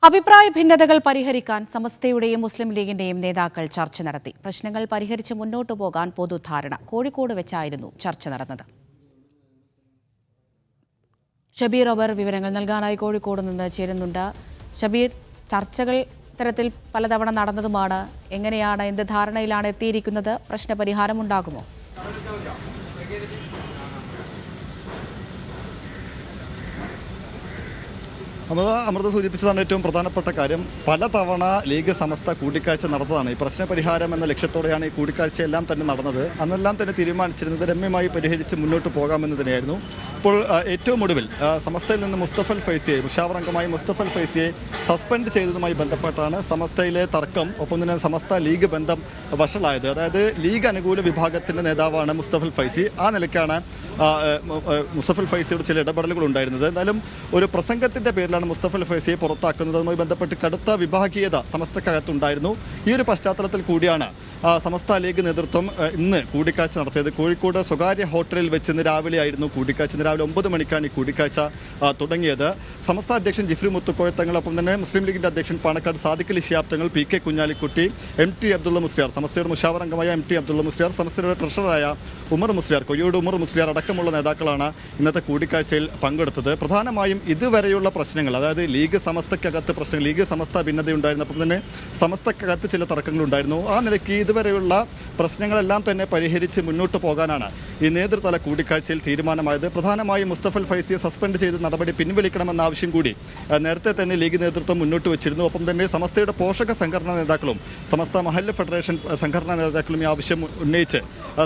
അഭിപ്രായ ഭിന്നതകൾ പരിഹരിക്കാൻ സമസ്തയുടെയും മുസ്ലിം ലീഗിന്റെയും നേതാക്കൾ ചർച്ച നടത്തി. പ്രശ്നങ്ങൾ പരിഹരിച്ച് മുന്നോട്ടു പോകാൻ പൊതുധാരണ. കോഴിക്കോട് വെച്ചായിരുന്നു ചർച്ച നടന്നത്. ഷബീർ ഒബർ വിവരങ്ങൾ നൽകാനായി കോഴിക്കോട് നിന്ന് ചേരുന്നുണ്ട്. ഷബീർ, ചർച്ചകൾ ഇത്തരത്തിൽ പലതവണ നടന്നതുമാണ്. എങ്ങനെയാണ്, എന്ത് ധാരണയിലാണ് എത്തിയിരിക്കുന്നത്? പ്രശ്നപരിഹാരമുണ്ടാകുമോ? അമൃത സൂചിപ്പിച്ചതാണ് ഏറ്റവും പ്രധാനപ്പെട്ട കാര്യം. പലതവണ ലീഗ് സമസ്ത കൂടിക്കാഴ്ച നടന്നതാണ്. ഈ പ്രശ്നപരിഹാരം എന്ന ലക്ഷ്യത്തോടെയാണ് ഈ കൂടിക്കാഴ്ചയെല്ലാം തന്നെ നടന്നത്. അന്നെല്ലാം തന്നെ തീരുമാനിച്ചിരുന്നത് രമ്യമായി പരിഹരിച്ച് മുന്നോട്ട് പോകാമെന്ന് തന്നെയായിരുന്നു. ഇപ്പോൾ ഏറ്റവും ഒടുവിൽ സമസ്തയിൽ നിന്ന് മുസ്തഫൽ ഫൈസിയെ, മുഷാവർ അംഗമായി മുസ്തഫൽ ഫൈസിയെ സസ്പെൻഡ് ചെയ്തതുമായി ബന്ധപ്പെട്ടാണ് സമസ്തയിലെ തർക്കം, ഒപ്പം തന്നെ സമസ്ത ലീഗ് ബന്ധം വഷളായത്. അതായത് ലീഗ് അനുകൂല വിഭാഗത്തിൻ്റെ നേതാവാണ് മുസ്തഫൽ ഫൈസി. ആ നിലയ്ക്കാണ് മുസ്തഫൽ ഫൈസിയുടെ ചില ഇടപെടലുകൾ ഉണ്ടായിരുന്നത്. എന്നാലും ഒരു പ്രസംഗത്തിൻ്റെ പേരിലാണ് മുസ്തഫൽ ഫൈസിയെ പുറത്താക്കുന്നത്. അതുമായി ബന്ധപ്പെട്ട് കടുത്ത വിഭാഗീയത സമസ്തക്കകത്തുണ്ടായിരുന്നു. ഈ ഒരു പശ്ചാത്തലത്തിൽ കൂടിയാണ് സമസ്ത ലീഗ് നേതൃത്വം ഇന്ന് കൂടിക്കാഴ്ച നടത്തിയത്. കോഴിക്കോട് സ്വകാര്യ ഹോട്ടലിൽ വെച്ച് ഇന്ന് രാവിലെയായിരുന്നു കൂടിക്കാഴ്ച. ഇന്ന് രാവിലെ 9 മണിക്കാണ് ഈ കൂടിക്കാഴ്ച തുടങ്ങിയത്. സമസ്ത അധ്യക്ഷൻ ജിഫ്രി മുത്തുക്കോയത്തങ്ങൾ, ഒപ്പം തന്നെ മുസ്ലിം ലീഗിൻ്റെ അധ്യക്ഷൻ Panakkad Sadiq Ali Shihab Thangal, P K Kunhalikutty, MT Abdulla Musliyar, സമസ്തയുടെ മുഷാവർ അംഗമായ MT അബ്ദുള്ള മുസ്ലിയാർ, സമസ്തയുടെ ട്രഷററായ ഉമർ മുസ്ലിയാർ, കൊയ്യോട് ഉമർ മുസ്ലിയാർ അടക്കമുള്ള നേതാക്കളാണ് ഇന്നത്തെ കൂടിക്കാഴ്ചയിൽ പങ്കെടുത്തത്. പ്രധാനമായും ഇതുവരെയുള്ള പ്രശ്നങ്ങൾ, അതായത് ലീഗ് സമസ്തക്കകത്ത് പ്രശ്നങ്ങൾ, ലീഗ് സമസ്ത ഭിന്നതയുണ്ടായിരുന്നു, അപ്പം തന്നെ സമസ്തക്കകത്ത് ചില തർക്കങ്ങളുണ്ടായിരുന്നു. ആ നിലയ്ക്ക് ഇതുവരെയുള്ള പ്രശ്നങ്ങളെല്ലാം തന്നെ പരിഹരിച്ച് മുന്നോട്ട് പോകാനാണ് ഈ നേതൃതല കൂടിക്കാഴ്ചയിൽ തീരുമാനമായത്. പ്രധാനമായും മുസ്തഫൽ ഫൈസിയെ സസ്പെൻഡ് ചെയ്ത് നടപടി പിൻവലിക്കണമെന്ന ആവശ്യം കൂടി നേരത്തെ തന്നെ ലീഗ് നേതൃത്വം മുന്നോട്ട് വെച്ചിരുന്നു. ഒപ്പം തന്നെ സമസ്തയുടെ പോഷക സംഘടനാ നേതാക്കളും സമസ്ത മഹല്ല് ഫെഡറേഷൻ സംഘടനാ നേതാക്കളും ഈ ആവശ്യം ഉന്നയിച്ച്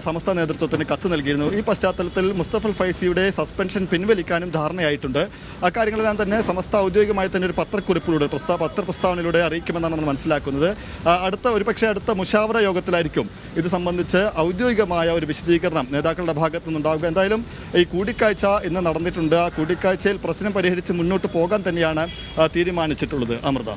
സമസ്ത നേതൃത്വത്തിന് കത്ത് നൽകിയിരുന്നു. ഈ പശ്ചാത്തലത്തിൽ മുസ്തഫൽ ഫൈസിയുടെ സസ്പെൻഷൻ പിൻവലിക്കാനും ധാരണയായിട്ടുണ്ട്. അക്കാര്യങ്ങളെല്ലാം തന്നെ സമസ്ത ഔദ്യോഗികമായി തന്നെ ഒരു പത്രക്കുറിപ്പിലൂടെ പത്രപ്രസ്താവനയിലൂടെ അറിയിക്കുമെന്നാണ് നമ്മൾ മനസ്സിലാക്കുന്നത്. അടുത്ത മുഷാവറ യോഗത്തിലായിരിക്കും ഇത് സംബന്ധിച്ച് ഔദ്യോഗികമായ ഒരു വിശദീകരണം നേതാക്കളുടെ ഭാഗത്തു നിന്നുണ്ടാവുക. എന്തായാലും ഈ കൂടിക്കാഴ്ച ഇന്ന് നടന്നിട്ടുണ്ട്. ആ കൂടിക്കാഴ്ചയിൽ പ്രശ്നം പരിഹരിച്ച് മുന്നോട്ട് പോകാൻ തന്നെയാണ് തീരുമാനിച്ചിട്ടുള്ളത്. അമൃത.